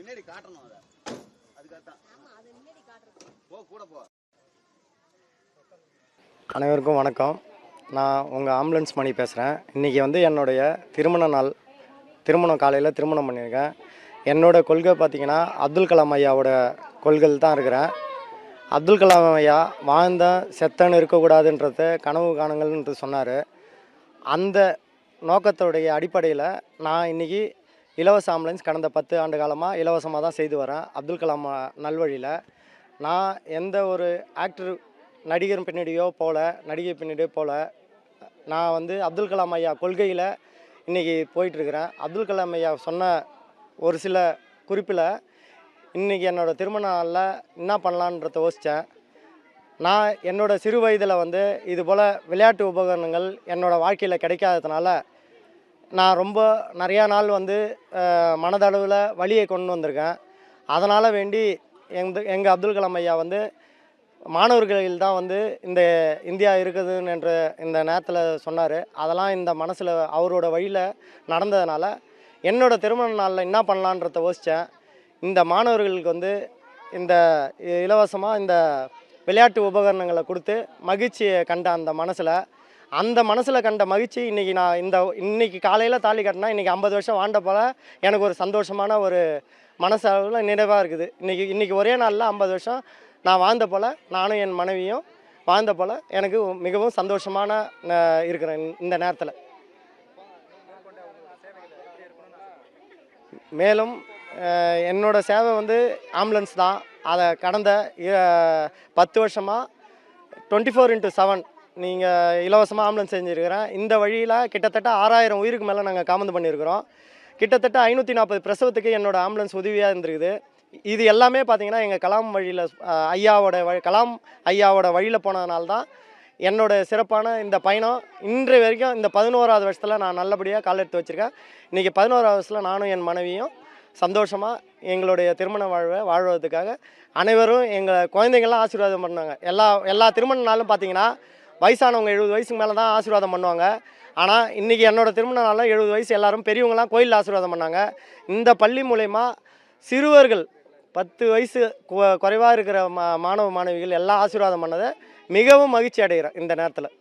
முன்னாடி காட்டணும் அத. அதுக்காக தான். ஆமா அது முன்னாடி காட்றது. போ கூட போ. அனைவருக்கும் வணக்கம். நான் உங்கள் ஆம்புலன்ஸ் மணி பேசுகிறேன். இன்றைக்கி வந்து என்னுடைய திருமண நாள். காலையில் திருமணம் பண்ணியிருக்கேன். என்னோட கொள்கை பார்த்திங்கன்னா அப்துல் கலாம் ஐயாவோட கொள்கையில் தான் இருக்கிறேன். அப்துல் கலாம் ஐயா வாழ்ந்தேன் செத்தன்னு இருக்கக்கூடாதுன்றது கனவு காணுங்கள்ன்றது சொன்னார். அந்த நோக்கத்துடைய அடிப்படையில் நான் இன்றைக்கி இலவச ஆம்புலன்ஸ் கடந்த 10 ஆண்டு காலமாக இலவசமாக தான் செய்து வரேன். அப்துல் கலாம் நல்வழியில் நான் எந்த ஒரு நடிகர் பின்னாடியோ போல நடிகை பின்னாடியோ போல நான் வந்து அப்துல் கலாம் ஐயா கொள்கையில் இன்றைக்கி போயிட்டுருக்கிறேன். அப்துல் கலாம் ஐயா சொன்ன ஒரு சில குறிப்பில் இன்றைக்கி என்னோடய திருமண நாளில் என்ன பண்ணலான்றத யோசித்தேன். நான் என்னோடய சிறு வயதில் வந்து இதுபோல் விளையாட்டு உபகரணங்கள் என்னோடய வாழ்க்கையில் கிடைக்காததுனால நான் ரொம்ப நிறையா நாள் வந்து மனதளவில் வலியை கொண்டு வந்திருக்கேன். அதனால் வேண்டி எங்கள் அப்துல் கலாம் ஐயா வந்து மாணவர்களில் தான் வந்து இந்த இந்தியா இருக்குதுன்னு என்ற இந்த நேரத்தில் சொன்னார். அதெல்லாம் இந்த மனசில் அவரோட வழியில் நடந்ததுனால என்னோடய திருமண நாளில் என்ன பண்ணலான்றத யோசித்தேன். இந்த மாணவர்களுக்கு வந்து இந்த இலவசமாக இந்த விளையாட்டு உபகரணங்களை கொடுத்து மகிழ்ச்சியை கண்ட அந்த மனசில் கண்ட மகிழ்ச்சி இன்றைக்கி காலையில் தாலி கட்டினா இன்றைக்கி 50 வருஷம் வாழ்ந்த போல் எனக்கு ஒரு சந்தோஷமான ஒரு மனசளவில் நிறைவாக இருக்குது. இன்றைக்கி ஒரே நாளில் 50 வருஷம் நான் வாழ்ந்த போல் நானும் என் மனைவியும் வாழ்ந்த போல் எனக்கு மிகவும் சந்தோஷமான இருக்கிறேன். இந்த நேரத்தில் மேலும் என்னோடய சேவை வந்து ஆம்புலன்ஸ் தான். அதை கடந்த 10 வருஷமாக 24/7 நீங்கள் இலவசமாக ஆம்புலன்ஸ் செஞ்சுருக்கிறேன். இந்த வழியில் கிட்டத்தட்ட 6000 உயிருக்கு மேலே நாங்கள் காமந்து பண்ணியிருக்கிறோம். கிட்டத்தட்ட 540 பிரசவத்துக்கு என்னோடய ஆம்புலன்ஸ் உதவியாக இருந்திருக்குது. இது எல்லாமே பார்த்திங்கன்னா எங்கள் கலாம் ஐயாவோட வழியில் போனதுனால தான் என்னோடய சிறப்பான இந்த பயணம் இன்று வரைக்கும் இந்த 11வது வருஷத்தில் நான் நல்லபடியாக கால் எடுத்து வச்சுருக்கேன். இன்றைக்கி 11வது வருஷத்தில் நானும் என் மனைவியும் சந்தோஷமாக எங்களுடைய திருமண வாழ்வதற்காக அனைவரும் எங்கள் குழந்தைங்கள்லாம் ஆசீர்வாதம் பண்ணாங்க. எல்லா திருமண நாளும் பார்த்திங்கன்னா வயசானவங்க 70 வயசுக்கு மேலே தான் ஆசீர்வாதம் பண்ணுவாங்க. ஆனால் இன்றைக்கி என்னோடய திருமண நாளில் 70 வயசு எல்லோரும் பெரியவங்களாம் கோயிலில் ஆசீர்வாதம் பண்ணாங்க. இந்த பள்ளி மூலயமா சிறுவர்கள் 10 வயசு குறைவாக இருக்கிற மாணவ மாணவிகள் எல்லாம் ஆசீர்வாதம் பண்ணதை மிகவும் மகிழ்ச்சி அடைகிறேன் இந்த நேரத்தில்.